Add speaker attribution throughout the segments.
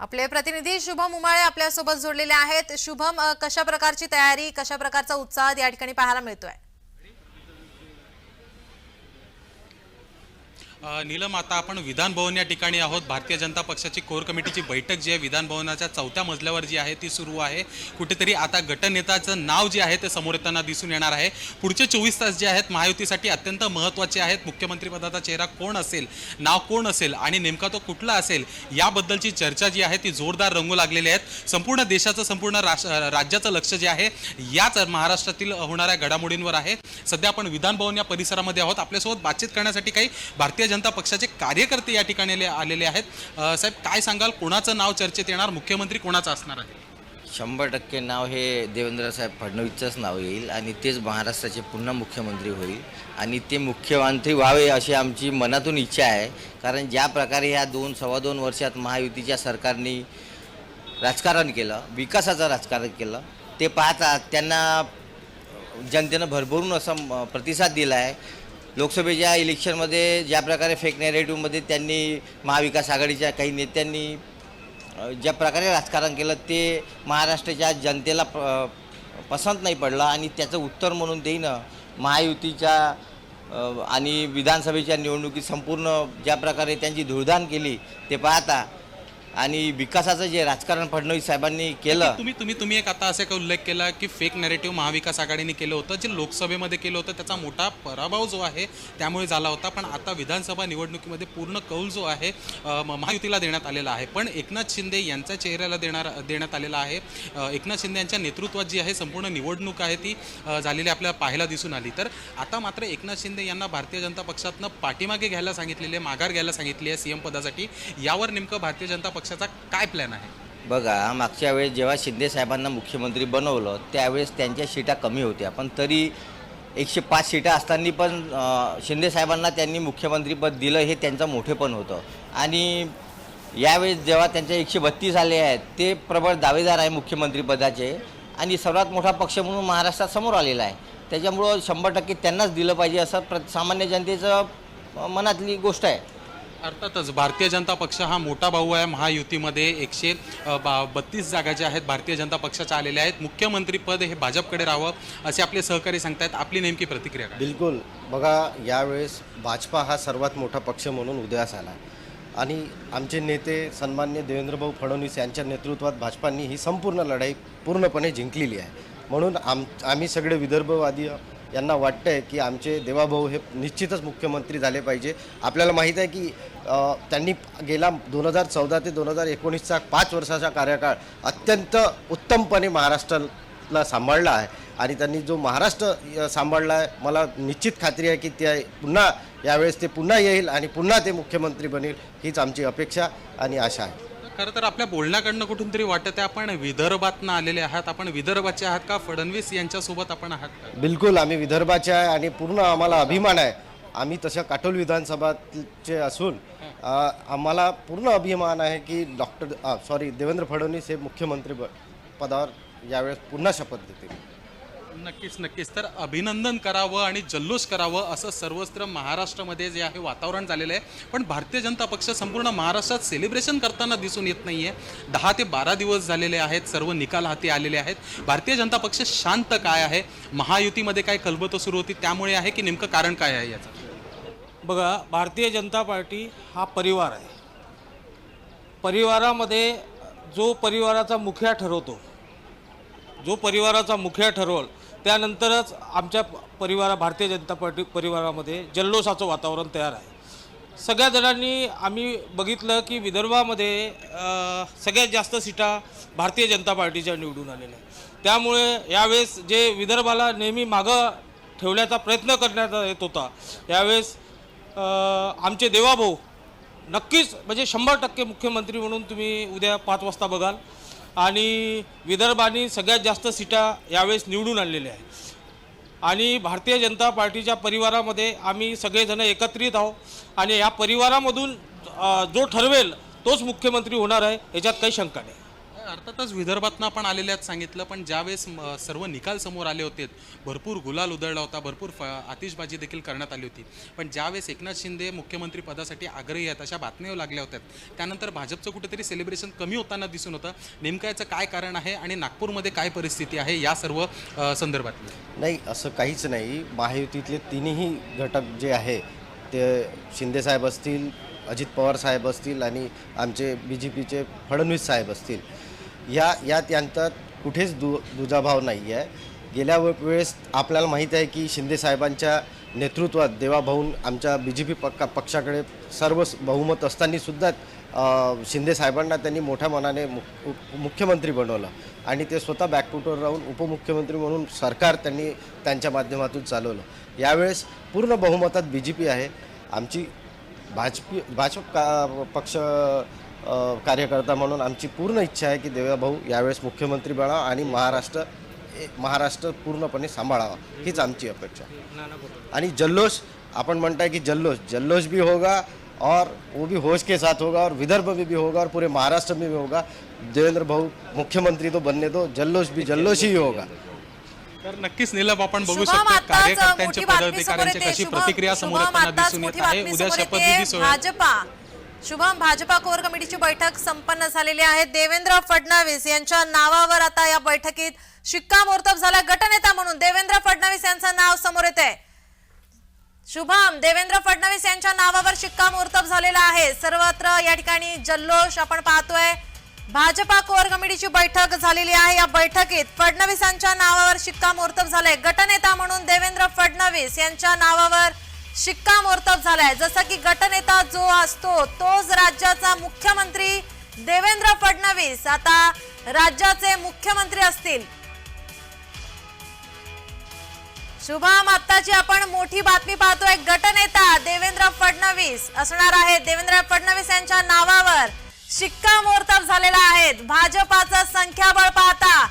Speaker 1: आपले प्रतिनिधी शुभम उमाळे आपल्यासोबत जोडलेले आहेत। शुभम, कशा प्रकारची तयारी, कशा प्रकारचा उत्साह या ठिकाणी पाहायला मिळतोय?
Speaker 2: नीलम, आता आपण विधान भवन या ठिकाणी आहोत। भारतीय जनता पक्षाची कोर कमिटीची बैठक जी आहे विधान भवनाच्या 4थ्या मजल्यावर जी आहे ती सुरू आहे। कुठेतरी आता गटनेत्याचं नाव जे आहे ते समोर येताना दिसून येणार आहे। पुढचे 24 तास जे आहेत महायुतीसाठी अत्यंत महत्त्वाचे आहेत। मुख्यमंत्री पदाचा चेहरा कोण असेल, नाव कोण असेल आणि नेमका तो कुठला असेल याबद्दलची चर्चा जी आहे ती जोरदार रंगू लागलेली आहे। संपूर्ण देशाचं, संपूर्ण राज्याचं लक्ष जे आहे याच महाराष्ट्रातील होणाऱ्या घडामोडींवर आहे। सध्या आपण विधान भवन या परिसरामध्ये आहोत। आपल्यासोबत बातचीत करण्यासाठी काही भारतीय जनता पक्षाचे कार्यकर्ते या ठिकाणी आलेले आहेत। साहेब, काय सांगाल, कोणाचं नाव चर्चेत येणार, मुख्यमंत्री कोणाचा असणार आहे?
Speaker 3: 100% नाव हे देवेंद्र साहेब फडणवीसचंच नाव येईल आणि तेच महाराष्ट्राचे पुन्हा मुख्यमंत्री होईल आणि ते मुख्यमंत्री व्हावे अशी आमची मनातून इच्छा आहे। कारण ज्या प्रकारे ह्या 2-2.25 वर्षात महायुतीच्या सरकारने राजकारण केलं, विकासाचं राजकारण केलं, ते पाहता त्यांना जनतेनं भरभरून असा प्रतिसाद दिला आहे। लोकसभेच्या इलेक्शनमध्ये ज्या प्रकारे फेक नॅरेटिव्हमध्ये त्यांनी महाविकास आघाडीच्या काही नेत्यांनी ज्या प्रकारे राजकारण केलं ते महाराष्ट्राच्या जनतेला पसंत नाही पडलं आणि त्याचं उत्तर म्हणून देईनं महायुतीच्या आणि विधानसभेच्या निवडणुकीत संपूर्ण ज्या प्रकारे त्यांची धुळधाण केली ते पाहता आणि विकासाचं जे राजकारण फडणवीस साहेबांनी केलं।
Speaker 2: तुम्ही एक आता असे उल्लेख केला की फेक नॅरेटिव्ह महाविकास आघाडीने केलं होतं, जे लोकसभेमध्ये केलं होतं त्याचा मोठा पराभव जो आहे त्यामुळे झाला होता। पण आता विधानसभा निवडणुकीमध्ये पूर्ण कौल जो आहे महायुतीला देण्यात आलेला आहे। पण एकनाथ शिंदे यांच्या चेहऱ्याला देण्यात आलेला आहे। एकनाथ शिंदे यांच्या नेतृत्वात जी आहे संपूर्ण निवडणूक आहे ती झालेली आपल्याला पाहायला दिसून आली। तर आता मात्र एकनाथ शिंदे यांना भारतीय जनता पक्षातनं पाठीमागे घ्यायला सांगितलेले, माघार घ्यायला सांगितली आहे सीएम पदासाठी। यावर नेमकं भारतीय जनता पक्षाचा काय प्लॅन आहे?
Speaker 3: बघा, मागच्या वेळेस जेव्हा शिंदे साहेबांना मुख्यमंत्री बनवलं त्यावेळेस त्यांच्या सीटा कमी होत्या, पण तरी 105 सीटा असताना पण शिंदे साहेबांना त्यांनी मुख्यमंत्रीपद दिलं, हे त्यांचं मोठेपण होतं। आणि यावेळेस जेव्हा त्यांच्या 132 आले आहेत ते प्रबळ दावेदार आहे मुख्यमंत्रीपदाचे आणि सर्वात मोठा पक्ष म्हणून महाराष्ट्रात समोर आलेला आहे। त्याच्यामुळं 100% त्यांनाच दिलं पाहिजे असं सामान्य जनतेचं मनातली गोष्ट आहे।
Speaker 2: अर्थातच भारतीय जनता पक्ष हा मोठा भाऊ आहे महायुतीमध्ये। 132 जागा ज्या आहेत भारतीय जनता पक्षाच्या आलेल्या आहेत। मुख्यमंत्रीपद हे भाजपकडे राहावं असे आपले सहकारी सांगतायत। आपली नेमकी प्रतिक्रिया काय?
Speaker 4: बिलकुल, बघा, यावेळेस भाजपा हा सर्वात मोठा पक्ष म्हणून उदयास आला आणि आमचे नेते सन्माननीय देवेंद्रभाऊ फडणवीस यांच्या नेतृत्वात भाजपांनी ही संपूर्ण लढाई पूर्णपणे जिंकलेली आहे। म्हणून आम्ही सगळे विदर्भवादी यांना वाटतं आहे की आमचे देवाभाऊ हे निश्चितच मुख्यमंत्री झाले पाहिजे। आपल्याला माहीत आहे की त्यांनी गेला 2014 ते 2019चा 5 वर्षाचा कार्यकाळ अत्यंत उत्तमपणे महाराष्ट्राला सांभाळला आहे आणि त्यांनी जो महाराष्ट्र सांभाळला आहे मला निश्चित खात्री आहे की ते पुन्हा यावेळेस ते पुन्हा येईल आणि पुन्हा ते मुख्यमंत्री बनेल, हीच आमची अपेक्षा आणि आशा आहे।
Speaker 2: खरं तर आपल्या बोलण्याकडनं कुठून तरी वाटत आहे आपण विदर्भातनं आलेले आहात। आपण विदर्भाचे आहात का, फडणवीस यांच्यासोबत आपण आहात का?
Speaker 4: बिलकुल, आम्ही विदर्भाचे आहे आणि पूर्ण आम्हाला अभिमान आहे। आम्ही तशा काटोल विधानसभाचे असून आम्हाला पूर्ण अभिमान आहे की देवेंद्र फडणवीस हे मुख्यमंत्री पदावर यावेळेस पुन्हा शपथ घेतील।
Speaker 2: नक्कीच तर अभिनंदन करावं आणि जल्लोष करावं असं सर्वत्र महाराष्ट्रामध्ये जे आहे वातावरण झालेलं आहे। पण भारतीय जनता पक्ष संपूर्ण महाराष्ट्रात सेलिब्रेशन करताना दिसून येत नाही आहे। 10 ते 12 दिवस झालेले आहेत, सर्व निकाल हाती आलेले आहेत। भारतीय जनता पक्ष शांत काय आहे? महायुतीमध्ये काय खलबतं सुरू होती त्यामुळे आहे की नेमकं कारण काय आहे याचं?
Speaker 5: बघा, भारतीय जनता पार्टी हा परिवार आहे। परिवारामध्ये जो परिवाराचा मुखिया ठरवतो, जो परिवाराचा मुखिया ठरवल त्यानंतरच आमच्या भारतीय जनता पार्टी परिवारामध्ये जल्लोषाचं वातावरण तयार आहे। सगळ्या जणांनी आम्ही बघितलं की विदर्भामध्ये सगळ्यात जास्त सीटा भारतीय जनता पार्टीच्या निवडून आलेल्या आहेत। त्यामुळे यावेळेस जे विदर्भाला नेहमी मागं ठेवण्याचा प्रयत्न करण्यात येत होता, यावेळेस आमचे देवाभाऊ नक्कीच म्हणजे 100% मुख्यमंत्री म्हणून तुम्ही उद्या 5 वाजता बघाल आणि विदर्भाने सगळ्यात जास्त सीटा यावेळेस निवडून आणलेल्या आहेत। आणि भारतीय जनता पार्टीच्या परिवारामध्ये आम्ही सगळेजण एकत्रित आहोत आणि या परिवारामधून जो ठरवेल तोच मुख्यमंत्री होणार आहे, याच्यात काही शंका नाही।
Speaker 2: अर्थातच विदर्भातनं आपण आलेल्यात सांगितलं, पण ज्यावेळेस सर्व निकाल समोर आले होते, भरपूर गुलाल उधळला होता, भरपूर आतिषबाजी देखील करण्यात आली होती. पण ज्यावेळेस एकनाथ शिंदे मुख्यमंत्री पदासाठी आग्रही आहेत अशा बातम्या येऊ लागल्या होत्या, त्यानंतर भाजपचं कुठेतरी सेलिब्रेशन कमी होताना दिसून होतं. नेमकं याचं काय कारण आहे आणि नागपूरमध्ये काय परिस्थिती आहे या सर्व संदर्भातली?
Speaker 4: नाही, असं काहीच नाही. महायुतीतले तिन्ही घटक जे आहे ते शिंदेसाहेब असतील, अजित पवार साहेब असतील आणि आमचे BJPचे फडणवीस साहेब असतील, यात यांच्यात कुठेच दुजाभाव नाही आहे. गेल्या वेळेस आपल्याला माहीत आहे की शिंदेसाहेबांच्या नेतृत्वात देवाभाऊन आमच्या BJP पक्षाकडे सर्व बहुमत असतानासुद्धा शिंदेसाहेबांना त्यांनी मोठ्या मनाने मुख्यमंत्री बनवलं आणि ते स्वतः बॅकफुटवर राहून उपमुख्यमंत्री म्हणून सरकार त्यांनी त्यांच्या माध्यमातून चालवलं. यावेळेस पूर्ण बहुमतात BJP आहे. आमची भाजप पक्ष कार्यकर्ता म्हणून आमची पूर्ण इच्छा आहे की देवाभाऊ यावेळेस मुख्यमंत्री बना आणि महाराष्ट्र पूर्णपणे सांभाळावा, हीच आमची अपेक्षा. आणि जल्लोष आपण म्हणताय की जल्लोष भी होगा और वो भी होश के साथ होगा और विदर्भ में भी होगा और पूरे महाराष्ट्र में भी होगा. देवेंद्र भाऊ मुख्यमंत्री तो बनने दो, जल्लोष ही होगा.
Speaker 2: तर नक्कीच नीलम आपण बघू
Speaker 1: शुभम,
Speaker 2: शकतो
Speaker 1: आत्ताच
Speaker 2: कार्यकर्त्यांचे
Speaker 1: मोठी बातमी
Speaker 2: पदाधिकाऱ्यांची
Speaker 1: समोर
Speaker 2: कशी
Speaker 1: येते.
Speaker 2: प्रतिक्रिया समोर
Speaker 1: शुभम,
Speaker 2: येताना
Speaker 1: आत्ताच
Speaker 2: दिसून येत
Speaker 1: मोठी
Speaker 2: आहे.
Speaker 1: बातमी
Speaker 2: उद्या
Speaker 1: समोर
Speaker 2: शपथविधी
Speaker 1: येते.
Speaker 2: सोहळा
Speaker 1: भाजपा कोर कमिटीची बैठक संपन्न झालेली आहे. देवेंद्र फडणवीस यांच्या नावावर आता या बैठकीत शिक्कामोर्तब झाला. गटनेता म्हणून देवेंद्र फडणवीस यांचं नाव समोर येते. शुभम, देवेंद्र फडणवीस यांच्या नावावर शिक्कामोर्तब झालेला आहे. सर्वत्र या ठिकाणी जल्लोष आपण पाहतोय. भाजपा कोर कमिटीची बैठक झालेली आहे. या बैठकीत फडणवीसांच्या नावावर शिक्कामोर्तब झालंय. गटनेता म्हणून देवेंद्र फडणवीस यांच्या नावावर शिक्कामोर्तब झालाय. जसं की गटनेता जो असतो तोच राज्याचा मुख्यमंत्री. देवेंद्र फडणवीस आता राज्याचे मुख्यमंत्री असतील. शुभम, आत्ताची आपण मोठी बातमी पाहतोय. गटनेता देवेंद्र फडणवीस असणार आहेत. देवेंद्र फडणवीस यांच्या नावावर शिक्कामोर्तब झालेला आहे. भाजपाचं संख्याबळ पाहता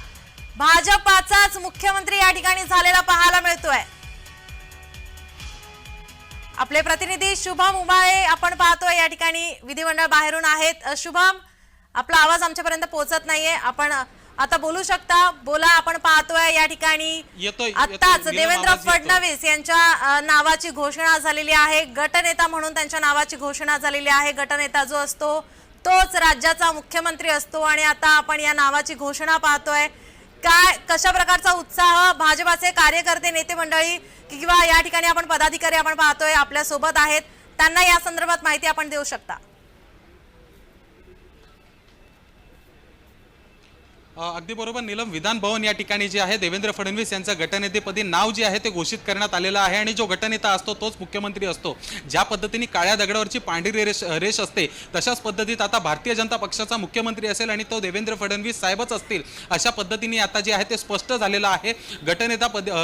Speaker 1: भाजपाचाच मुख्यमंत्री या ठिकाणी झालेला पाहायला मिळतोय. आपले प्रतिनिधी शुभम उमाळे आपण पाहतोय या ठिकाणी विधिमंडळ बाहेरून आहेत. शुभम, आपला आवाज आमच्यापर्यंत पोहोचत नाहीये. आपण आता बोलू शकता, बोला. आपण पाहतोय या ठिकाणी आत्ताच देवेंद्र फडणवीस यांच्या नावाची घोषणा झालेली आहे. गटनेता म्हणून त्यांच्या नावाची घोषणा झालेली आहे. गटनेता जो असतो तोच राज्याचा मुख्यमंत्री असतो आणि आता आपण या नावाची घोषणा पाहतोय. काय कशा प्रकारचा उत्साह भाजपाचे कार्यकर्ते, नेते मंडळी किंवा या ठिकाणी आपण पदाधिकारी आपण पाहतोय आपल्या सोबत आहेत, त्यांना या संदर्भात माहिती आपण देऊ शकता?
Speaker 2: अगदी बरोबर नीलम, विधान भवन या ठिकाणी जे आहे देवेंद्र फडणवीस यांचं गटनेतेपदी नाव जे आहे ते घोषित करण्यात आलेलं आहे आणि जो गटनेता असतो तोच मुख्यमंत्री असतो. ज्या पद्धतीने काळ्या दगडावरची पांढरी रेष असते तशाच पद्धतीत आता भारतीय जनता पक्षाचा मुख्यमंत्री असेल आणि तो देवेंद्र फडणवीस साहेबच असतील अशा पद्धतीने आता जे आहे ते स्पष्ट झालेलं आहे.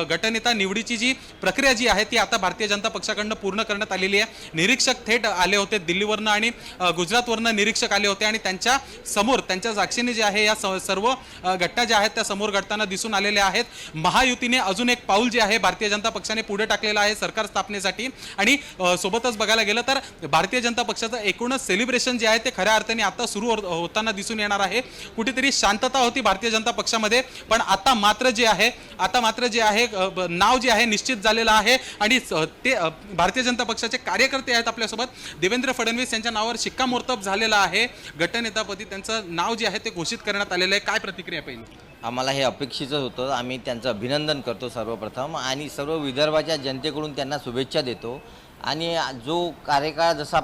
Speaker 2: गटनेता निवडीची जी प्रक्रिया जी आहे ती आता भारतीय जनता पक्षाकडनं पूर्ण करण्यात आलेली आहे. निरीक्षक थेट आले होते दिल्लीवरनं आणि गुजरातवरनं निरीक्षक आले होते आणि त्यांच्या समोर त्यांच्या साक्षीने जे आहे या सर्व घटना ज्या आहेत त्या समोर घडताना दिसून आलेल्या आहेत. महायुतीने अजून एक पाऊल जे आहे भारतीय जनता पक्षाने पुढे टाकलेलं आहे सरकार स्थापनेसाठी आणि सोबतच बघायला गेलं तर भारतीय जनता पक्षाचं एकूणच सेलिब्रेशन जे आहे ते खऱ्या अर्थाने आता सुरू होताना दिसून येणार आहे. कुठेतरी शांतता होती भारतीय जनता पक्षामध्ये, पण आता मात्र जे आहे नाव जे आहे निश्चित झालेलं आहे आणि ते भारतीय जनता पक्षाचे कार्यकर्ते आहेत आपल्यासोबत. देवेंद्र फडणवीस यांच्या नावावर शिक्कामोर्तब झालेलं आहे. गटनेतापदी त्यांचं नाव जे आहे ते घोषित करण्यात आलेलं आहे. काय प्रतिक्रिया पहिली?
Speaker 3: आम्हाला हे अपेक्षितच होतं. आम्ही त्यांचं अभिनंदन करतो सर्वप्रथम आणि सर्व विदर्भाच्या जनतेकडून त्यांना शुभेच्छा देतो. आणि जो कार्यकाळ जसा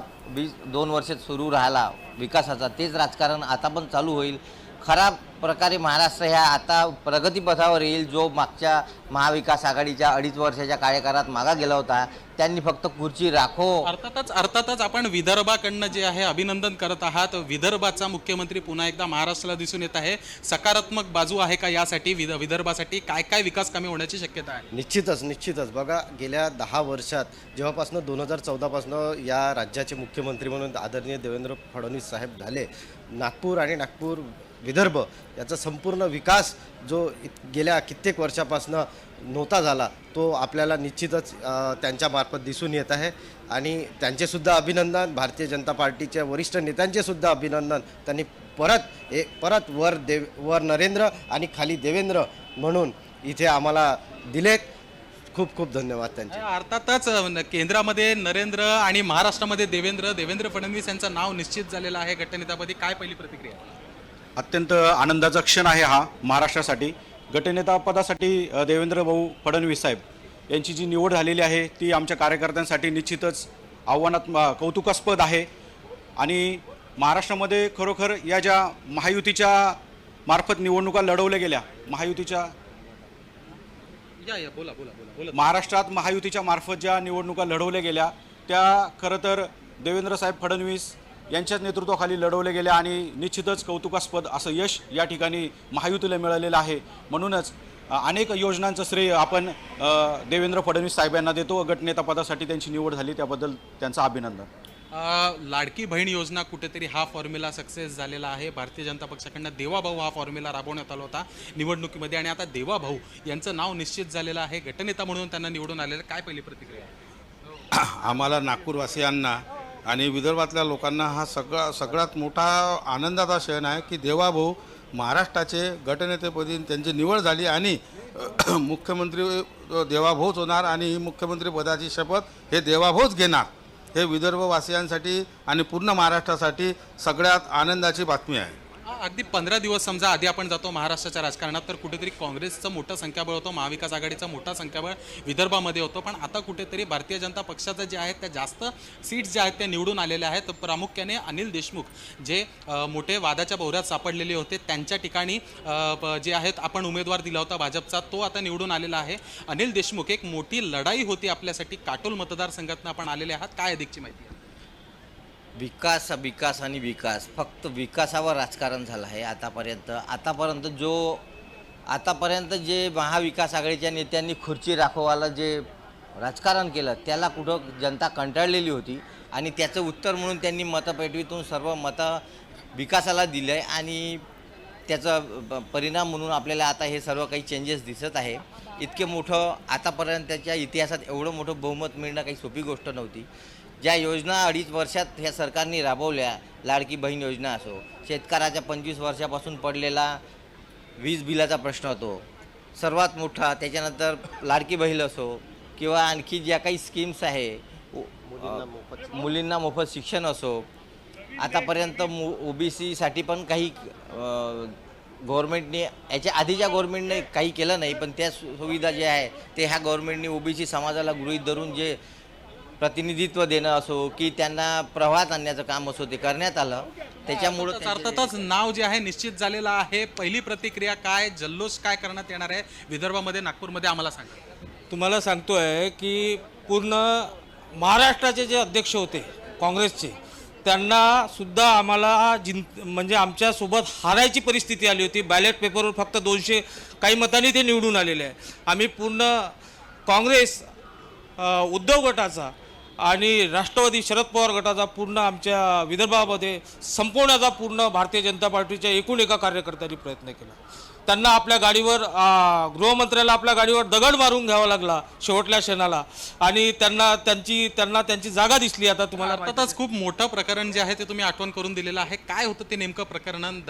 Speaker 3: 2 वर्षात सुरू राहिला विकासाचा, तेच राजकारण आता पण चालू होईल. खरा प्रकारे महाराष्ट्र ह्या आता प्रगतीपथावर येईल. जो मागच्या महाविकास आघाडीच्या 2.5 वर्षाच्या कार्यकाळात मागा गेला होता, त्यांनी फक्त खुर्ची राखो.
Speaker 2: अर्थातच आपण विदर्भाकडनं जे आहे अभिनंदन करत आहात. विदर्भाचा मुख्यमंत्री पुन्हा एकदा महाराष्ट्राला दिसून येत आहे. सकारात्मक बाजू आहे का यासाठी? विदर्भासाठी काय काय विकास कामे होण्याची शक्यता आहे?
Speaker 4: निश्चितच बघा, गेल्या 10 वर्षात जेव्हापासून 2014 पासून या राज्याचे मुख्यमंत्री म्हणून आदरणीय देवेंद्र फडणवीस साहेब झाले, नागपूर विदर्भ याचा संपूर्ण विकास जो गेल्या कित्येक वर्षापासून नव्हता झाला तो आपल्याला निश्चितच त्यांच्यामार्फत दिसून येत आहे आणि त्यांचेसुद्धा अभिनंदन, भारतीय जनता पार्टीच्या वरिष्ठ नेत्यांचेसुद्धा अभिनंदन. त्यांनी परत वर नरेंद्र आणि खाली देवेंद्र म्हणून इथे आम्हाला दिलेत. खूप खूप धन्यवाद त्यांचे.
Speaker 2: अर्थातच केंद्रामध्ये नरेंद्र आणि महाराष्ट्रामध्ये देवेंद्र फडणवीस यांचं नाव निश्चित झालेलं आहे गटनेतापदी. काय पहिली प्रतिक्रिया?
Speaker 6: अत्यंत आनंदाचा क्षण आहे हा महाराष्ट्रासाठी. गटनेता पदासाठी देवेंद्र भाऊ फडणवीस साहेब यांची जी निवड झालेली आहे ती आमच्या कार्यकर्त्यांसाठी निश्चितच कौतुकास्पद आहे. आणि महाराष्ट्रामध्ये खरोखर या ज्या महायुतीच्या मार्फत निवडणुका लढवल्या गेल्या, महाराष्ट्रात महायुतीच्या मार्फत ज्या निवडणुका लढवल्या गेल्या त्या खरं तर देवेंद्र साहेब फडणवीस यांच्याच नेतृत्वाखाली लढवल्या गेल्या आणि निश्चितच कौतुकास्पद असं यश या ठिकाणी महायुतीला मिळालेलं आहे. म्हणूनच अनेक योजनांचं श्रेय आपण देवेंद्र फडणवीस साहेबांना देतो. गटनेतापदासाठी त्यांची निवड झाली त्याबद्दल त्यांचं अभिनंदन.
Speaker 2: लाडकी बहीण योजना कुठेतरी हा फॉर्म्युला सक्सेस झालेला आहे. भारतीय जनता पक्षाकडनं देवाभाऊ हा फॉर्म्युला राबवण्यात आला होता निवडणुकीमध्ये आणि आता देवाभाऊ यांचं नाव निश्चित झालेलं आहे. गटनेता म्हणून त्यांना निवडून आलेलं. काय पहिली प्रतिक्रिया?
Speaker 7: आम्हाला नागपूरवासियांना आणि विदर्भातल्या लोकांना हा सगळ्यात मोठा आनंदाचा क्षण आहे की देवाभाऊ महाराष्ट्राचे गटनेतेपदी त्यांची निवड झाली आणि मुख्यमंत्री देवाभाऊच होणार आणि ही मुख्यमंत्रीपदाची शपथ हे देवाभाऊच घेणार. हे विदर्भवासियांसाठी आणि पूर्ण महाराष्ट्रासाठी सगळ्यात आनंदाची बातमी आहे.
Speaker 2: अगदी 15 दिवस समजा आधी आपण जातो महाराष्ट्राच्या राजकारणात तर कुठेतरी काँग्रेसचं मोठं संख्याबळ होतं, महाविकास आघाडीचं मोठं संख्याबळ विदर्भामध्ये होतं. पण आता कुठेतरी भारतीय जनता पक्षाचं जे आहेत त्या जास्त सीट्स ज्या आहेत त्या निवडून आलेल्या आहेत. प्रामुख्याने अनिल देशमुख जे मोठे वादाच्या भोवऱ्यात सापडलेले होते त्यांच्या ठिकाणी जे आहेत आपण उमेदवार दिला होता भाजपचा तो आता निवडून आलेला आहे. अनिल देशमुख एक मोठी लढाई होती आपल्यासाठी. काटोल मतदारसंघातनं आपण आलेले आहात. काय अधिकची माहिती आहे?
Speaker 3: विकास विकास आणि विकास, फक्त विकासावर राजकारण झालं आहे आतापर्यंत जे महाविकास आघाडीच्या नेत्यांनी खुर्ची राखवायला जे राजकारण केलं त्याला कुठं जनता कंटाळलेली होती आणि त्याचं उत्तर म्हणून त्यांनी मतपेटीतून सर्व मतं विकासाला दिलं आहे आणि त्याचा परिणाम म्हणून आपल्याला आता हे सर्व काही चेंजेस दिसत आहे. इतके मोठं आतापर्यंतच्या इतिहासात एवढं मोठं बहुमत मिळणं काही सोपी गोष्ट नव्हती. ज्या योजना 2.5 वर्षात ह्या सरकारने राबवल्या, लाडकी बहीण योजना असो, शेतकऱ्याच्या 25 वर्षापासून पडलेला वीज बिलाचा प्रश्न होतो सर्वात मोठा, त्याच्यानंतर लाडकी बहीण असो किंवा आणखी ज्या काही स्कीम्स आहे, मुलींना मोफत शिक्षण असो, आतापर्यंत OBCसाठी पण काही गव्हर्मेंटने याच्या आधीच्या गव्हर्मेंटने काही केलं नाही पण त्या सुविधा ज्या आहे ते ह्या गव्हर्मेंटने OBC समाजाला गृहीत धरून जे प्रतिनिधित्व देणं असो की त्यांना प्रवाहात आणण्याचं काम असो ते करण्यात आलं. त्याच्यामुळं
Speaker 2: अर्थातच नाव जे आहे निश्चित झालेलं आहे. पहिली प्रतिक्रिया काय, जल्लोष काय करण्यात येणार आहे विदर्भामध्ये, नागपूरमध्ये आम्हाला सांगा.
Speaker 5: तुम्हाला सांगतोय की पूर्ण महाराष्ट्राचे जे अध्यक्ष होते काँग्रेसचे त्यांना सुद्धा आम्हाला म्हणजे आमच्यासोबत हारायची परिस्थिती आली होती. बॅलेट पेपरवर फक्त 200 काही मतांनी ते निवडून आलेले आहे. आम्ही पूर्ण काँग्रेस, उद्धव गटाचा आणि राष्ट्रवादी शरद पवार गटाचा पूर्ण आमच्या विदर्भामध्ये संपवण्याचा पूर्ण भारतीय जनता पार्टीच्या एकूण एका कार्यकर्त्यांनी प्रयत्न केला. त्यांना आपल्या गाडीवर गृहमंत्र्याला आपल्या गाडीवर दगड मारून घ्यावा लागला शेवटल्या क्षणाला आणि त्यांना त्यांची जागा दिसली. आता तुम्हाला
Speaker 2: अर्थातच खूप मोठं प्रकरण जे आहे ते तुम्ही आठवण करून दिलेलं आहे. काय होतं ते नेमकं प्रकरण?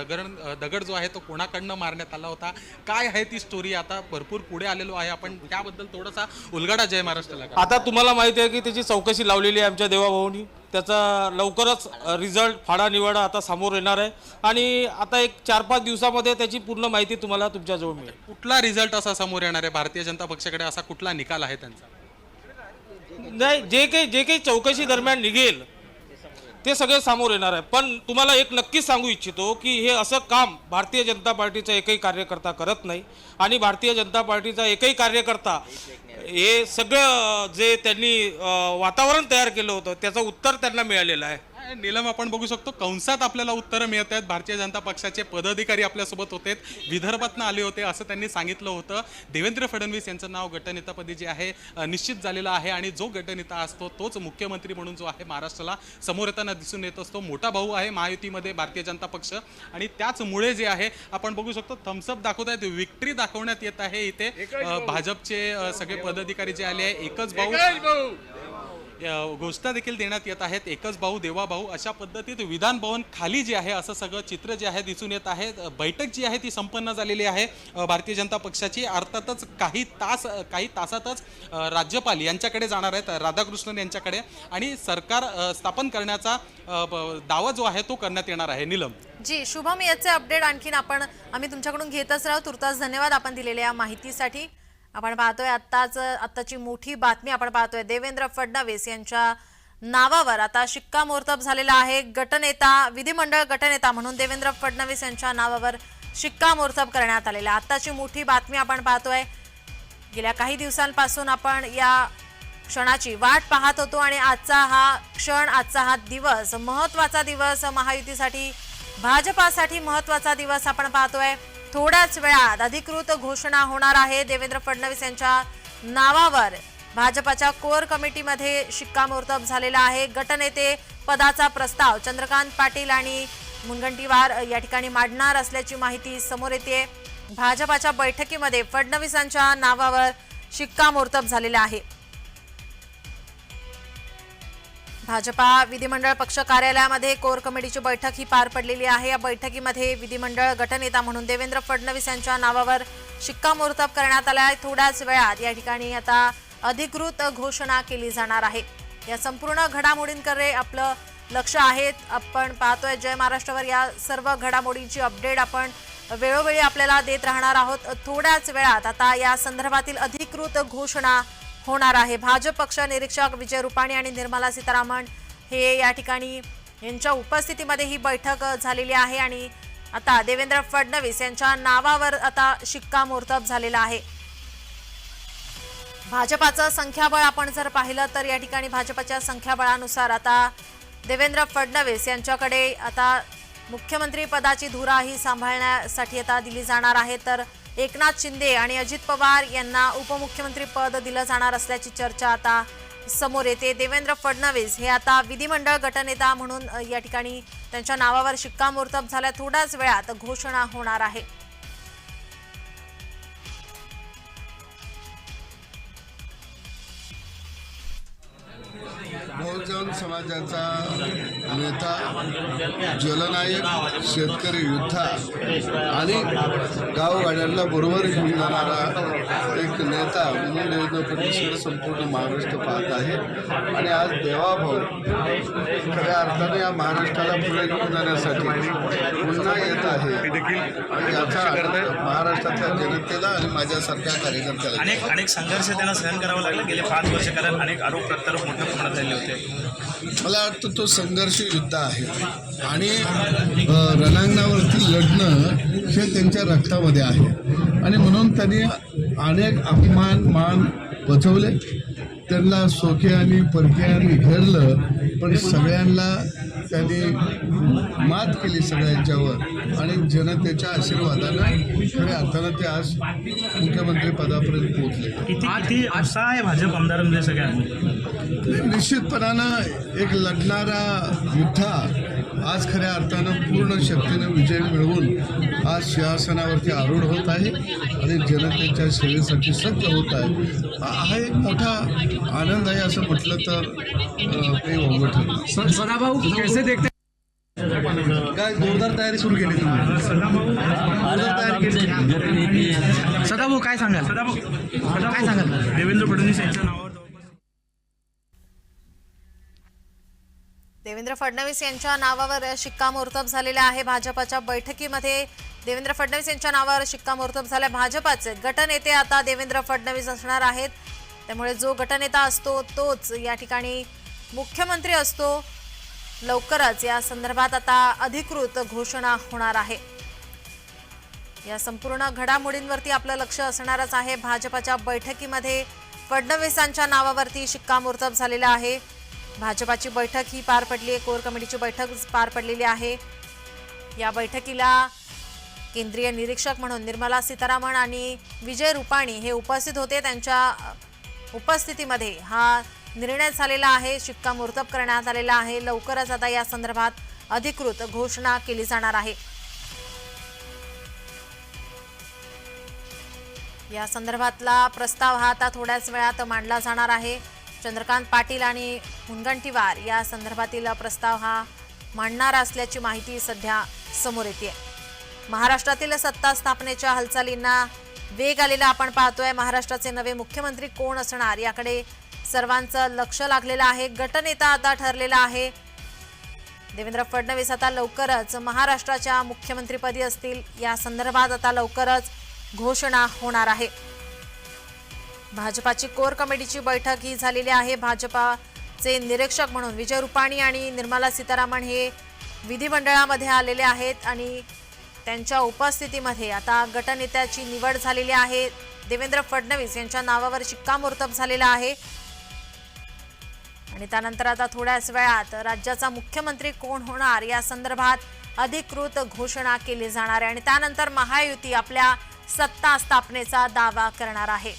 Speaker 2: दगड जो आहे तो कोणाकडनं मारण्यात आला होता? काय आहे ती स्टोरी? आता भरपूर पुढे आलेलो आहे आपण, त्याबद्दल थोडासा उलगडा जय महाराष्ट्राला.
Speaker 5: आता तुम्हाला माहिती आहे की त्याची चौकशी लावलेली आहे आमच्या देवाभाऊनी. त्याचा लवकरच रिझल्ट फाडानिवाडा आता समोर येणार आहे आणि आता एक 4-5 दिवसामध्ये त्याची पूर्ण माहिती तुम्हाला तुमच्याजवळ मिळेल.
Speaker 2: कुठला रिझल्ट असा समोर येणार आहे? भारतीय जनता पक्षाकडे असा कुठला निकाल आहे त्यांचा?
Speaker 5: नाही, जे काही चौकशी दरम्यान निघेल ते सगळे समोर येणार आहे. पण तुम्हाला एक नक्कीच सांगू इच्छितो की हे असं काम भारतीय जनता पार्टीचा एकही कार्यकर्ता करत नाही आणि भारतीय जनता पार्टीचा एकही कार्यकर्ता हे सगळं जे त्यांनी वातावरण तयार केलं होतं त्याचं उत्तर त्यांना मिळालेलं आहे.
Speaker 2: नीलम, आपण बघू शकतो कंसात आपल्याला उत्तरं मिळत आहेत. भारतीय जनता पक्षाचे पदाधिकारी आपल्यासोबत होते, विदर्भातनं आले होते असं त्यांनी सांगितलं होतं. देवेंद्र फडणवीस यांचं नाव गटनेतापदी जे आहे निश्चित झालेलं आहे आणि जो गटनेता असतो तोच मुख्यमंत्री म्हणून जो आहे महाराष्ट्राला समोर येताना दिसून येत असतो. मोठा भाऊ आहे महायुतीमध्ये भारतीय जनता पक्ष आणि त्याचमुळे जे आहे आपण बघू शकतो थम्सअप दाखवत आहेत, विक्ट्री दाखवण्यात येत आहे. इथे भाजपचे सगळे पदाधिकारी जे आले आहे, एकच भाऊ घोषणा देखील देण्यात येत आहेत. एकच भाऊ देवा भाऊ अशा पद्धतीत विधान भवन खाली जे आहे असं सगळं चित्र जे आहे दिसून येत आहे. बैठक जी आहे ती संपन्न झालेली आहे भारतीय जनता पक्षाची. अर्थातच काही तासातच राज्यपाल यांच्याकडे जाणार आहेत, राधाकृष्णन यांच्याकडे, आणि सरकार स्थापन करण्याचा दावा जो आहे तो करण्यात येणार आहे. नीलम
Speaker 1: जी, शुभम, याचे अपडेट आणखीन आम्ही तुमच्याकडून घेतच राहू. तुर्तास धन्यवाद आपण दिलेल्या माहितीसाठी. आपण पाहतोय आत्ताची मोठी बातमी आपण पाहतोय. देवेंद्र फडणवीस यांच्या नावावर आता शिक्कामोर्तब झालेला आहे. विधिमंडळ गटनेता म्हणून देवेंद्र फडणवीस यांच्या नावावर शिक्कामोर्तब करण्यात आलेला आत्ताची मोठी बातमी आपण पाहतोय. गेल्या काही दिवसांपासून आपण या क्षणाची वाट पाहत होतो आणि आजचा हा दिवस महत्त्वाचा दिवस, महायुतीसाठी भाजपासाठी महत्त्वाचा दिवस आपण पाहतोय. थोड्याच वेळात अधिकृत घोषणा होणार आहे. देवेंद्र फडणवीस यांच्या नावावर भाजपाच्या कोर कमिटीमध्ये शिक्कामोर्तब झालेला आहे. गटनेते पदाचा प्रस्ताव चंद्रकांत पाटील आणि मुनगंटीवार या ठिकाणी मांडणार असल्याची माहिती समोर येते. भाजपाच्या बैठकीमध्ये फडणवीसांच्या नावावर शिक्कामोर्तब झालेला आहे. भाजपा विधिमंडळ पक्ष कार्यालयामध्ये कोर कमिटीची बैठक ही पार पडलेली आहे. या बैठकीमध्ये विधिमंडळ गटनेता म्हणून देवेंद्र फडणवीस यांच्या नावावर शिक्कामोर्तब करण्यात आला आहे. थोड्याच वेळात या ठिकाणी आता अधिकृत घोषणा केली जाणार आहे. या संपूर्ण घडामोडींकडे आपलं लक्ष आहे. आपण पाहतोय जय महाराष्ट्रावर या सर्व घडामोडींची अपडेट आपण वेळोवेळी आपल्याला देत राहणार आहोत. थोड्याच वेळात आता या संदर्भातील अधिकृत घोषणा होणार आहे. भाजप पक्ष निरीक्षक विजय रुपाणी आणि निर्मला सीतारामन हे या ठिकाणी यांच्या उपस्थितीमध्ये ही बैठक झालेली आहे आणि आता देवेंद्र फडणवीस यांच्या नावावर आता शिक्कामोर्तब झालेला आहे. भाजपाचं संख्याबळ आपण जर पाहिलं तर या ठिकाणी भाजपाच्या संख्याबळानुसार आता देवेंद्र फडणवीस यांच्याकडे आता मुख्यमंत्री पदाची धुरा ही सांभाळण्यासाठी आता दिली जाणार आहे. तर एकनाथ शिंदे आणि अजित पवार यांना उपमुख्यमंत्री पद दिलं जाणार असल्याची चर्चा आता समोर येते. देवेंद्र फडणवीस हे आता विधिमंडळ गटनेता म्हणून या ठिकाणी त्यांच्या नावावर शिक्कामोर्तब झाल्या. थोड्याच वेळात घोषणा होणार आहे.
Speaker 8: बहुजन समाजाचा नेता, जलनायक, शेतकरी योद्धा आणि गावगाड्यांना बरोबर घेऊन जाणारा एक नेता म्हणून देवेंद्र फडणवीस संपूर्ण महाराष्ट्र पाहत आहे. आणि आज देवाभाऊ खऱ्या अर्थाने या महाराष्ट्राला पुढे घेऊन जाण्यासाठी पुन्हा येत आहे आणि याचा आनंद महाराष्ट्रातल्या जनतेला आणि माझ्यासारख्या कार्यकर्त्याला.
Speaker 9: अनेक संघर्ष त्यांना सहन करावा लागला गेले 5 वर्ष, कारण अनेक आरोप प्रत्यारोप मोठ्या प्रमाणात झाले होते.
Speaker 8: मला वाटतं तो संघर्ष युद्ध आहे आणि रणांगणावरती लढणं हे त्यांच्या रक्तामध्ये आहे आणि म्हणून त्यांनी अनेक अपमान मान पचवले. त्यांना सोक्याने परक्याने घेरलं, पण सगळ्यांना त्यांनी मात केली सगळ्यांच्यावर आणि जनतेच्या आशीर्वादानं खऱ्या अर्थानं ते आज मुख्यमंत्री पदापर्यंत पोहोचले.
Speaker 9: किती उत्साह आहे भाजप आमदारांमध्ये सगळ्यांमध्ये?
Speaker 8: निश्चितपणानं एक लढणारा योद्धा आज खऱ्या अर्थानं पूर्ण शक्तीनं विजय मिळवून आज सिंहासनावरती आरूढ होत आहे आणि जनतेच्या सेवेसाठी सज्ज होत आहे. हा एक मोठा आनंद आहे असं म्हटलं तर काही वावगं ठरलं.
Speaker 9: सदाभाऊ कैसे देखते?
Speaker 8: काय जोरदार तयारी सुरू केली तुम्ही? जोरदार तयारी केली.
Speaker 9: सदाभाऊ काय सांगाल? काय सांगाल देवेंद्र फडणवीस यांच्या नावावर?
Speaker 1: देवेंद्र फडणवीस यांच्या नावावर शिक्कामोर्तब झालेला आहे. भाजपाच्या बैठकीमध्ये देवेंद्र फडणवीस यांच्या नावावर शिक्कामोर्तब झाल्या. भाजपाचे गटनेते आता देवेंद्र फडणवीस असणार आहेत. त्यामुळे जो गटनेता असतो तोच या ठिकाणी मुख्यमंत्री असतो. लवकरच या संदर्भात आता अधिकृत घोषणा होणार आहे. या संपूर्ण घडामोडींवरती आपलं लक्ष असणारच आहे. भाजपाच्या बैठकीमध्ये फडणवीसांच्या नावावरती शिक्कामोर्तब झालेला आहे. भाजपाची बैठक ही पार पडली आहे, कोर कमिटीची बैठक पार पडलेली आहे। या बैठकीला केंद्रीय निरीक्षक म्हणून निर्मला सीतारामन आणि विजय रुपाणी हे उपस्थित होते। त्यांच्या उपस्थितीमध्ये हा निर्णय झालेला आहे, शिक्कामोर्तब करण्यात आलेला आहे। लवकरच आता या संदर्भात अधिकृत घोषणा केली जाणार आहे। या संदर्भातला प्रस्ताव हा आता थोड्याच वेळात मांडला जाणार आहे। चंद्रकांत पाटील आणि मुनगंटीवार या संदर्भातील प्रस्ताव हा मांडणार असल्याची माहिती सध्या समोर येते। महाराष्ट्रातील सत्ता स्थापनेच्या हालचालींना वेग आलेला आपण पाहतोय। महाराष्ट्राचे नवे मुख्यमंत्री कोण असणार याकडे सर्वांचं लक्ष लागलेलं आहे। गटनेता आता ठरलेला आहे। देवेंद्र फडणवीस आता लवकरच महाराष्ट्राच्या मुख्यमंत्रीपदी असतील। या संदर्भात आता लवकरच घोषणा होणार आहे। भाजपाची कोर कमिटीची बैठक ही झालेली आहे। भाजपाचे निरीक्षक म्हणून विजय रुपाणी आणि निर्मला सीतारामन हे विधिमंडळामध्ये आलेले आहेत आणि त्यांच्या उपस्थितीमध्ये आता गटनेत्याची निवड झालेली आहे। देवेंद्र फडणवीस यांच्या नावावर शिक्कामोर्तब झालेला आहे आणि त्यानंतर आता थोड्याच वेळात राज्याचा मुख्यमंत्री कोण होणार या संदर्भात अधिकृत घोषणा केली जाणार आहे आणि त्यानंतर महायुती आपल्या सत्ता स्थापनेचा दावा करणार आहे।